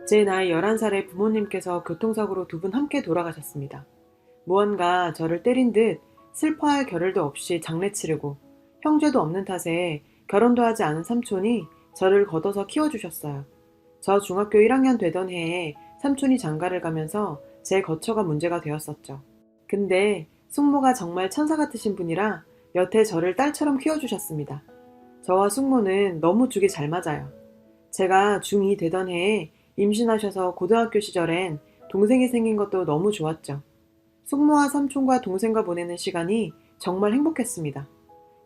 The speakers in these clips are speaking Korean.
제 나이 11살에 부모님께서 교통사고로 두 분 함께 돌아가셨습니다. 무언가 저를 때린 듯 슬퍼할 겨를도 없이 장례 치르고 형제도 없는 탓에 결혼도 하지 않은 삼촌이 저를 걷어서 키워주셨어요. 저 중학교 1학년 되던 해에 삼촌이 장가를 가면서 제 거처가 문제가 되었었죠. 근데 숙모가 정말 천사 같으신 분이라 여태 저를 딸처럼 키워주셨습니다. 저와 숙모는 너무 죽이 잘 맞아요. 제가 중2 되던 해에 임신하셔서 고등학교 시절엔 동생이 생긴 것도 너무 좋았죠. 숙모와 삼촌과 동생과 보내는 시간이 정말 행복했습니다.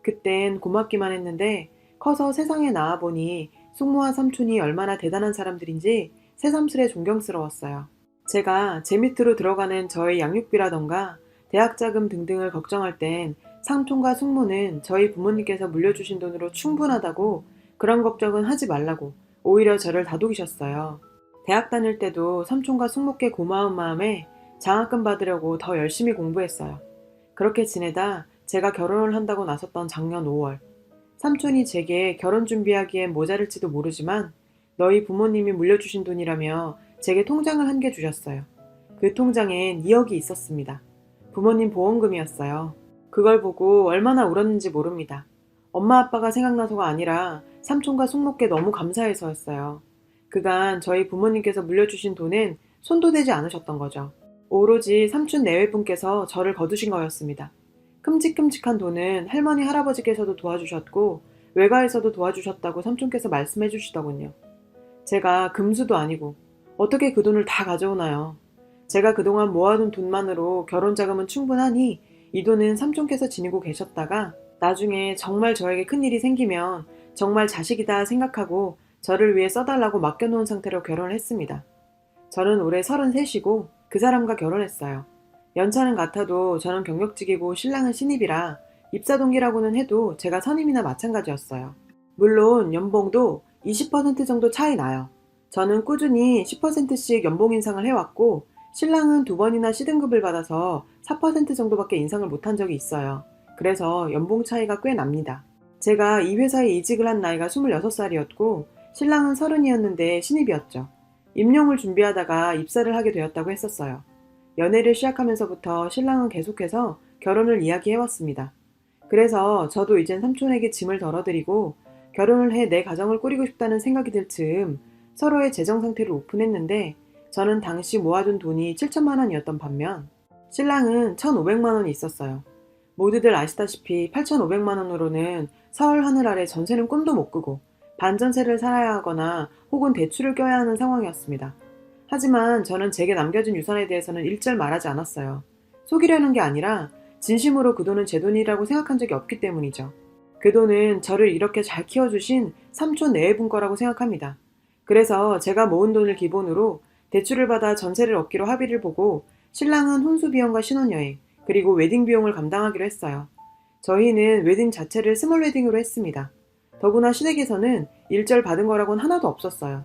그땐 고맙기만 했는데 커서 세상에 나와보니 숙모와 삼촌이 얼마나 대단한 사람들인지 새삼스레 존경스러웠어요. 제가 제 밑으로 들어가는 저의 양육비라던가 대학 자금 등등을 걱정할 땐 삼촌과 숙모는 저희 부모님께서 물려주신 돈으로 충분하다고 그런 걱정은 하지 말라고 오히려 저를 다독이셨어요. 대학 다닐 때도 삼촌과 숙모께 고마운 마음에 장학금 받으려고 더 열심히 공부했어요. 그렇게 지내다 제가 결혼을 한다고 나섰던 작년 5월, 삼촌이 제게 결혼 준비하기엔 모자랄지도 모르지만 너희 부모님이 물려주신 돈이라며 제게 통장을 한 개 주셨어요. 그 통장엔 2억이 있었습니다. 부모님 보험금이었어요. 그걸 보고 얼마나 울었는지 모릅니다. 엄마 아빠가 생각나서가 아니라 삼촌과 숙모께 너무 감사해서였어요. 그간 저희 부모님께서 물려주신 돈엔 손도 대지 않으셨던 거죠. 오로지 삼촌 내외분께서 저를 거두신 거였습니다. 큼직큼직한 돈은 할머니 할아버지께서도 도와주셨고 외가에서도 도와주셨다고 삼촌께서 말씀해 주시더군요. 제가 금수도 아니고 어떻게 그 돈을 다 가져오나요? 제가 그동안 모아둔 돈만으로 결혼 자금은 충분하니 이 돈은 삼촌께서 지니고 계셨다가 나중에 정말 저에게 큰일이 생기면 정말 자식이다 생각하고 저를 위해 써달라고 맡겨놓은 상태로 결혼을 했습니다. 저는 올해 33이고 그 사람과 결혼했어요. 연차는 같아도 저는 경력직이고 신랑은 신입이라 입사 동기라고는 해도 제가 선임이나 마찬가지였어요. 물론 연봉도 20% 정도 차이 나요. 저는 꾸준히 10%씩 연봉 인상을 해왔고 신랑은 2번이나 C등급을 받아서 4% 정도밖에 인상을 못한 적이 있어요. 그래서 연봉 차이가 꽤 납니다. 제가 이 회사에 이직을 한 나이가 26살이었고 신랑은 30이었는데 신입이었죠. 임용을 준비하다가 입사를 하게 되었다고 했었어요. 연애를 시작하면서부터 신랑은 계속해서 결혼을 이야기해왔습니다. 그래서 저도 이젠 삼촌에게 짐을 덜어드리고 결혼을 해 내 가정을 꾸리고 싶다는 생각이 들 즈음 서로의 재정 상태를 오픈했는데 저는 당시 모아둔 돈이 7천만 원이었던 반면 신랑은 1,500만 원이 있었어요. 모두들 아시다시피 8,500만 원으로는 서울 하늘 아래 전세는 꿈도 못 꾸고 반전세를 살아야 하거나 혹은 대출을 껴야 하는 상황이었습니다. 하지만 저는 제게 남겨진 유산에 대해서는 일절 말하지 않았어요. 속이려는 게 아니라 진심으로 그 돈은 제 돈이라고 생각한 적이 없기 때문이죠. 그 돈은 저를 이렇게 잘 키워주신 삼촌 내외분 거라고 생각합니다. 그래서 제가 모은 돈을 기본으로 대출을 받아 전세를 얻기로 합의를 보고 신랑은 혼수 비용과 신혼여행 그리고 웨딩 비용을 감당하기로 했어요. 저희는 웨딩 자체를 스몰 웨딩으로 했습니다. 더구나 시댁에서는 일절 받은 거라고는 하나도 없었어요.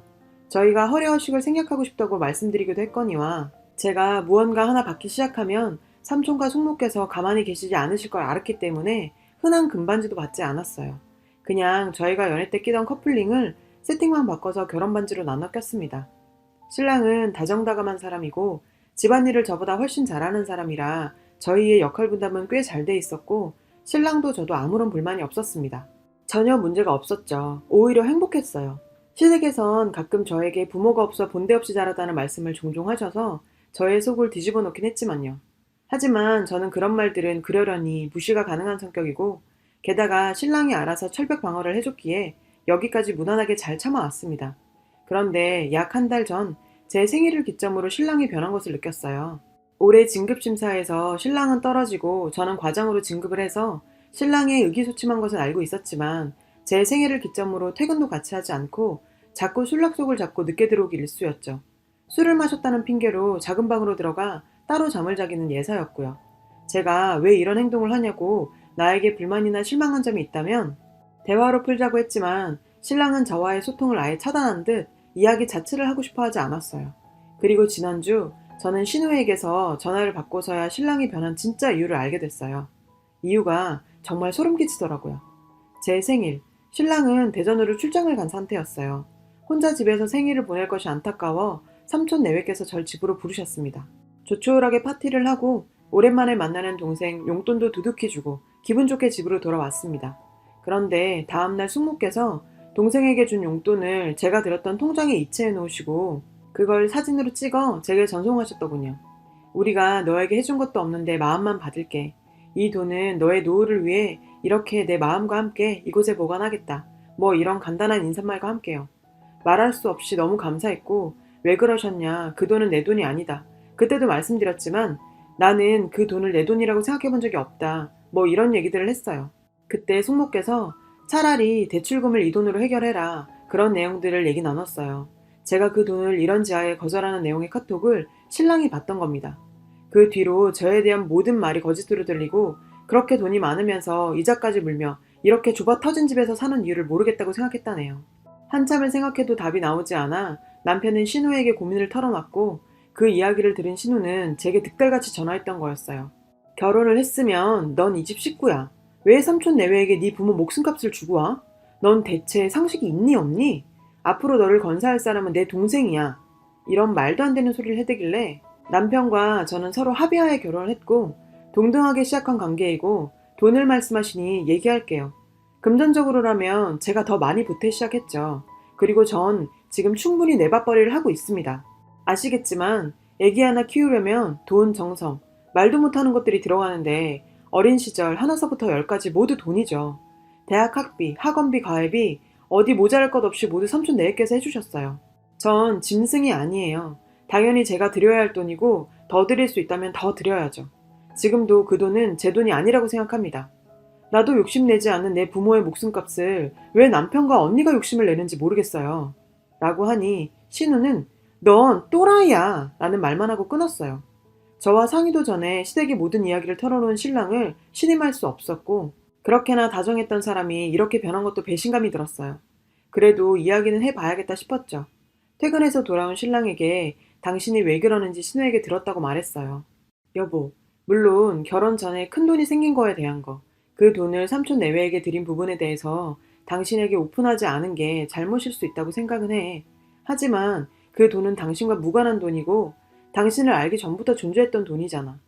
저희가 허례허식을 생략하고 싶다고 말씀드리기도 했거니와 제가 무언가 하나 받기 시작하면 삼촌과 숙모께서 가만히 계시지 않으실 걸 알았기 때문에 흔한 금반지도 받지 않았어요. 그냥 저희가 연애 때 끼던 커플링을 세팅만 바꿔서 결혼 반지로 나눠 꼈습니다. 신랑은 다정다감한 사람이고 집안일을 저보다 훨씬 잘하는 사람이라 저희의 역할 분담은 꽤 잘 돼 있었고 신랑도 저도 아무런 불만이 없었습니다. 전혀 문제가 없었죠. 오히려 행복했어요. 시댁에선 가끔 저에게 부모가 없어 본데 없이 자라다는 말씀을 종종 하셔서 저의 속을 뒤집어 놓긴 했지만요. 하지만 저는 그런 말들은 그러려니 무시가 가능한 성격이고 게다가 신랑이 알아서 철벽 방어를 해줬기에 여기까지 무난하게 잘 참아왔습니다. 그런데 약 한 달 전 제 생일을 기점으로 신랑이 변한 것을 느꼈어요. 올해 진급심사에서 신랑은 떨어지고 저는 과장으로 진급을 해서 신랑의 의기소침한 것은 알고 있었지만 제 생일을 기점으로 퇴근도 같이 하지 않고 자꾸 술 약속을 잡고 늦게 들어오기 일쑤였죠. 술을 마셨다는 핑계로 작은 방으로 들어가 따로 잠을 자기는 예사였고요. 제가 왜 이런 행동을 하냐고 나에게 불만이나 실망한 점이 있다면 대화로 풀자고 했지만 신랑은 저와의 소통을 아예 차단한 듯 이야기 자체를 하고 싶어 하지 않았어요. 그리고 지난주 저는 신우에게서 전화를 받고서야 신랑이 변한 진짜 이유를 알게 됐어요. 이유가 정말 소름 끼치더라고요. 제 생일, 신랑은 대전으로 출장을 간 상태였어요. 혼자 집에서 생일을 보낼 것이 안타까워 삼촌 내외께서 절 집으로 부르셨습니다. 조촐하게 파티를 하고 오랜만에 만나는 동생 용돈도 두둑히 주고 기분 좋게 집으로 돌아왔습니다. 그런데 다음날 숙모께서 동생에게 준 용돈을 제가 들었던 통장에 이체해 놓으시고 그걸 사진으로 찍어 제게 전송하셨더군요. 우리가 너에게 해준 것도 없는데 마음만 받을게. 이 돈은 너의 노후를 위해 이렇게 내 마음과 함께 이곳에 보관하겠다. 뭐 이런 간단한 인사말과 함께요. 말할 수 없이 너무 감사했고 왜 그러셨냐. 그 돈은 내 돈이 아니다. 그때도 말씀드렸지만 나는 그 돈을 내 돈이라고 생각해 본 적이 없다. 뭐 이런 얘기들을 했어요. 그때 숙모께서 차라리 대출금을 이 돈으로 해결해라. 그런 내용들을 얘기 나눴어요. 제가 그 돈을 이런지하에 거절하는 내용의 카톡을 신랑이 봤던 겁니다. 그 뒤로 저에 대한 모든 말이 거짓으로 들리고 그렇게 돈이 많으면서 이자까지 물며 이렇게 좁아 터진 집에서 사는 이유를 모르겠다고 생각했다네요. 한참을 생각해도 답이 나오지 않아 남편은 신우에게 고민을 털어놨고 그 이야기를 들은 신우는 제게 득달같이 전화했던 거였어요. 결혼을 했으면 넌 이 집 식구야. 왜 삼촌 내외에게 네 부모 목숨값을 주고 와? 넌 대체 상식이 있니 없니? 앞으로 너를 건사할 사람은 내 동생이야. 이런 말도 안 되는 소리를 해대길래 남편과 저는 서로 합의하에 결혼을 했고 동등하게 시작한 관계이고 돈을 말씀하시니 얘기할게요. 금전적으로라면 제가 더 많이 보태 시작했죠. 그리고 전 지금 충분히 내 밥벌이를 하고 있습니다. 아시겠지만 애기 하나 키우려면 돈, 정성, 말도 못하는 것들이 들어가는데 어린 시절 하나서부터 10까지 모두 돈이죠. 대학 학비, 학원비, 과외비 어디 모자랄 것 없이 모두 삼촌 내외께서 해주셨어요. 전 짐승이 아니에요. 당연히 제가 드려야 할 돈이고 더 드릴 수 있다면 더 드려야죠. 지금도 그 돈은 제 돈이 아니라고 생각합니다. 나도 욕심내지 않는 내 부모의 목숨값을 왜 남편과 언니가 욕심을 내는지 모르겠어요. 라고 하니 신우는 넌 또라이야 라는 말만 하고 끊었어요. 저와 상의도 전에 시댁의 모든 이야기를 털어놓은 신랑을 신임할 수 없었고 그렇게나 다정했던 사람이 이렇게 변한 것도 배신감이 들었어요. 그래도 이야기는 해봐야겠다 싶었죠. 퇴근해서 돌아온 신랑에게 당신이 왜 그러는지 신우에게 들었다고 말했어요. 여보, 물론 결혼 전에 큰 돈이 생긴 거에 대한 거, 그 돈을 삼촌 내외에게 드린 부분에 대해서 당신에게 오픈하지 않은 게 잘못일 수 있다고 생각은 해. 하지만 그 돈은 당신과 무관한 돈이고 당신을 알기 전부터 존재했던 돈이잖아.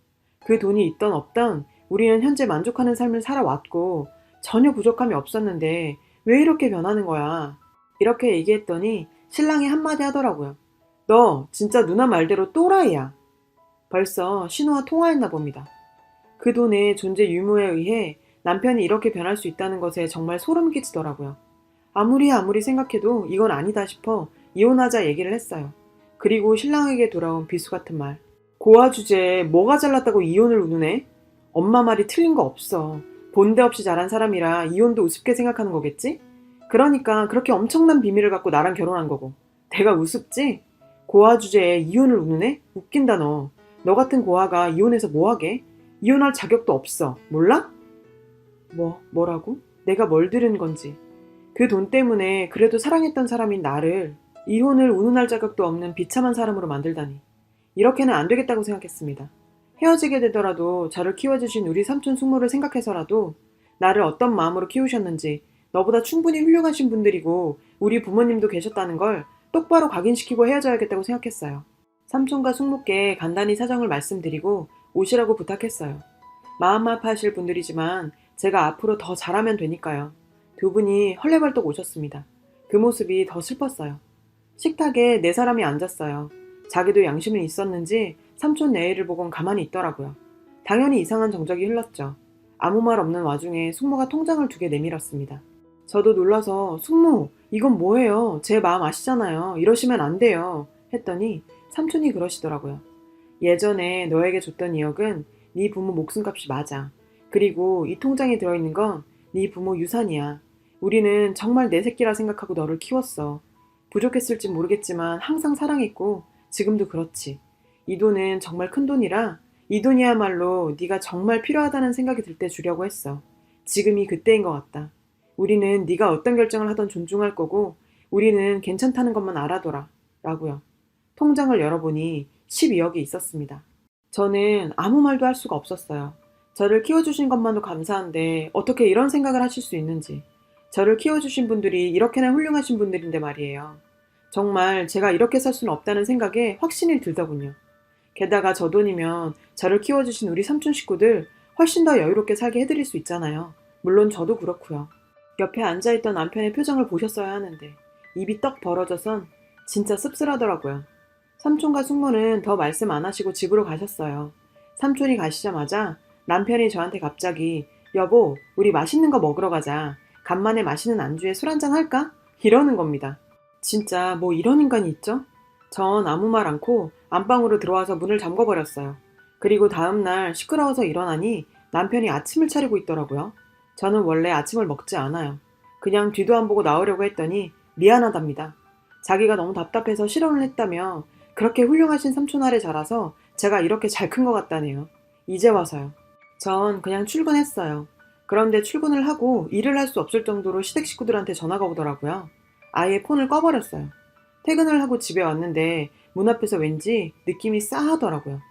그 돈이 있던 없던 우리는 현재 만족하는 삶을 살아왔고 전혀 부족함이 없었는데 왜 이렇게 변하는 거야. 이렇게 얘기했더니 신랑이 한마디 하더라고요. 너 진짜 누나 말대로 또라이야. 벌써 신우와 통화했나 봅니다. 그 돈의 존재 유무에 의해 남편이 이렇게 변할 수 있다는 것에 정말 소름 끼치더라고요. 아무리 생각해도 이건 아니다 싶어 이혼하자 얘기를 했어요. 그리고 신랑에게 돌아온 비수 같은 말. 고아 주제에 뭐가 잘났다고 이혼을 우는애? 엄마 말이 틀린 거 없어. 본데 없이 자란 사람이라 이혼도 우습게 생각하는 거겠지? 그러니까 그렇게 엄청난 비밀을 갖고 나랑 결혼한 거고. 내가 우습지? 고아 주제에 이혼을 우는애? 웃긴다 너. 너 같은 고아가 이혼해서 뭐하게? 이혼할 자격도 없어. 몰라? 뭐라고? 내가 뭘 들은 건지. 그 돈 때문에 그래도 사랑했던 사람인 나를 이혼을 운운할 자격도 없는 비참한 사람으로 만들다니. 이렇게는 안 되겠다고 생각했습니다. 헤어지게 되더라도 저를 키워주신 우리 삼촌 숙모를 생각해서라도 나를 어떤 마음으로 키우셨는지 너보다 충분히 훌륭하신 분들이고 우리 부모님도 계셨다는 걸 똑바로 각인시키고 헤어져야겠다고 생각했어요. 삼촌과 숙모께 간단히 사정을 말씀드리고 오시라고 부탁했어요. 마음 아파하실 분들이지만 제가 앞으로 더 잘하면 되니까요. 두 분이 헐레벌떡 오셨습니다. 그 모습이 더 슬펐어요. 식탁에 네 사람이 앉았어요. 자기도 양심은 있었는지 삼촌 내외를 보곤 가만히 있더라고요. 당연히 이상한 정적이 흘렀죠. 아무 말 없는 와중에 숙모가 통장을 2개 내밀었습니다. 저도 놀라서 숙모 이건 뭐예요? 제 마음 아시잖아요. 이러시면 안 돼요. 했더니 삼촌이 그러시더라고요. 예전에 너에게 줬던 2억은 네 부모 목숨값이 맞아. 그리고 이 통장에 들어있는 건 네 부모 유산이야. 우리는 정말 내 새끼라 생각하고 너를 키웠어. 부족했을지 모르겠지만 항상 사랑했고 지금도 그렇지. 이 돈은 정말 큰 돈이라 이 돈이야말로 네가 정말 필요하다는 생각이 들 때 주려고 했어. 지금이 그때인 것 같다. 우리는 네가 어떤 결정을 하던 존중할 거고 우리는 괜찮다는 것만 알아둬라. 라고요. 통장을 열어보니 12억이 있었습니다. 저는 아무 말도 할 수가 없었어요. 저를 키워주신 것만도 감사한데 어떻게 이런 생각을 하실 수 있는지. 저를 키워주신 분들이 이렇게나 훌륭하신 분들인데 말이에요. 정말 제가 이렇게 살 수는 없다는 생각에 확신이 들더군요. 게다가 저 돈이면 저를 키워주신 우리 삼촌 식구들 훨씬 더 여유롭게 살게 해드릴 수 있잖아요. 물론 저도 그렇고요. 옆에 앉아있던 남편의 표정을 보셨어야 하는데 입이 떡 벌어져선 진짜 씁쓸하더라고요. 삼촌과 숙모는 더 말씀 안 하시고 집으로 가셨어요. 삼촌이 가시자마자 남편이 저한테 갑자기 여보, 우리 맛있는 거 먹으러 가자. 간만에 맛있는 안주에 술 한잔 할까? 이러는 겁니다. 진짜 뭐 이런 인간이 있죠? 전 아무 말 않고 안방으로 들어와서 문을 잠궈버렸어요. 그리고 다음날 시끄러워서 일어나니 남편이 아침을 차리고 있더라고요. 저는 원래 아침을 먹지 않아요. 그냥 뒤도 안 보고 나오려고 했더니 미안하답니다. 자기가 너무 답답해서 실언을 했다며 그렇게 훌륭하신 삼촌 아래 자라서 제가 이렇게 잘 큰 것 같다네요. 이제 와서요. 전 그냥 출근했어요. 그런데 출근을 하고 일을 할 수 없을 정도로 시댁 식구들한테 전화가 오더라고요. 아예 폰을 꺼버렸어요. 퇴근을 하고 집에 왔는데 문 앞에서 왠지 느낌이 싸하더라고요.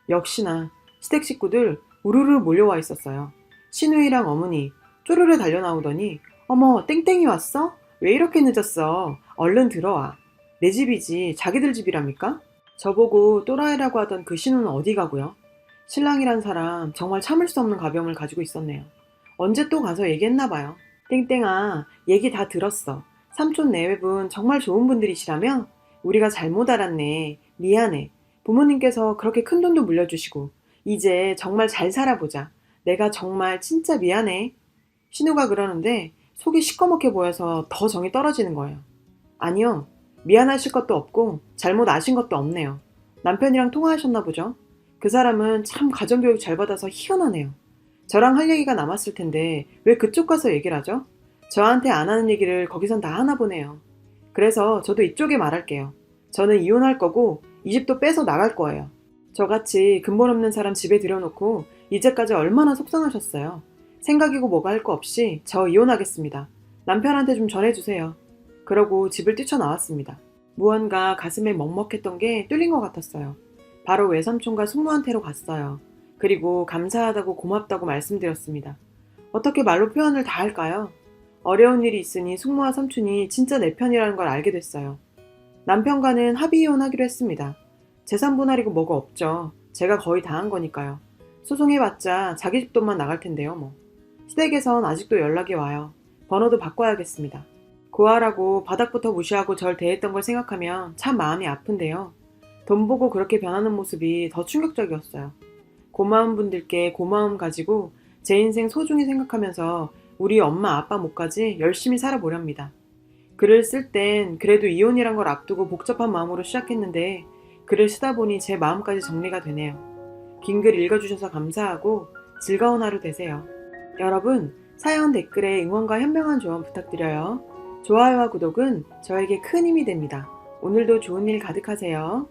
역시나 시댁 식구들 우르르 몰려와 있었어요. 시누이랑 어머니 쪼르르 달려나오더니 어머 땡땡이 왔어? 왜 이렇게 늦었어? 얼른 들어와. 내 집이지 자기들 집이랍니까? 저보고 또라이라고 하던 그 신우는 어디 가고요? 신랑이란 사람 정말 참을 수 없는 가병을 가지고 있었네요. 언제 또 가서 얘기했나 봐요. 땡땡아, 얘기 다 들었어. 삼촌 내외분 정말 좋은 분들이시라며? 우리가 잘못 알았네. 미안해. 부모님께서 그렇게 큰 돈도 물려주시고 이제 정말 잘 살아보자. 내가 정말 진짜 미안해. 신우가 그러는데 속이 시꺼멓게 보여서 더 정이 떨어지는 거예요. 아니요. 미안하실 것도 없고 잘못 아신 것도 없네요. 남편이랑 통화하셨나 보죠? 그 사람은 참 가정교육 잘 받아서 희한하네요. 저랑 할 얘기가 남았을 텐데 왜 그쪽 가서 얘기를 하죠? 저한테 안 하는 얘기를 거기선 다 하나 보네요. 그래서 저도 이쪽에 말할게요. 저는 이혼할 거고 이 집도 빼서 나갈 거예요. 저같이 근본 없는 사람 집에 들여놓고 이제까지 얼마나 속상하셨어요. 생각이고 뭐가 할 거 없이 저 이혼하겠습니다. 남편한테 좀 전해주세요. 그러고 집을 뛰쳐나왔습니다. 무언가 가슴에 먹먹했던 게 뚫린 것 같았어요. 바로 외삼촌과 숙모한테로 갔어요. 그리고 감사하다고 고맙다고 말씀드렸습니다. 어떻게 말로 표현을 다 할까요? 어려운 일이 있으니 숙모와 삼촌이 진짜 내 편이라는 걸 알게 됐어요. 남편과는 합의 이혼하기로 했습니다. 재산 분할이고 뭐가 없죠. 제가 거의 다 한 거니까요. 소송해봤자 자기 집 돈만 나갈 텐데요, 뭐. 시댁에선 아직도 연락이 와요. 번호도 바꿔야겠습니다. 고아라고 바닥부터 무시하고 절 대했던 걸 생각하면 참 마음이 아픈데요. 돈 보고 그렇게 변하는 모습이 더 충격적이었어요. 고마운 분들께 고마움 가지고 제 인생 소중히 생각하면서 우리 엄마 아빠 몫까지 열심히 살아보렵니다. 글을 쓸 땐 그래도 이혼이란 걸 앞두고 복잡한 마음으로 시작했는데 글을 쓰다 보니 제 마음까지 정리가 되네요. 긴 글 읽어주셔서 감사하고 즐거운 하루 되세요. 여러분, 사연 댓글에 응원과 현명한 조언 부탁드려요. 좋아요와 구독은 저에게 큰 힘이 됩니다. 오늘도 좋은 일 가득하세요.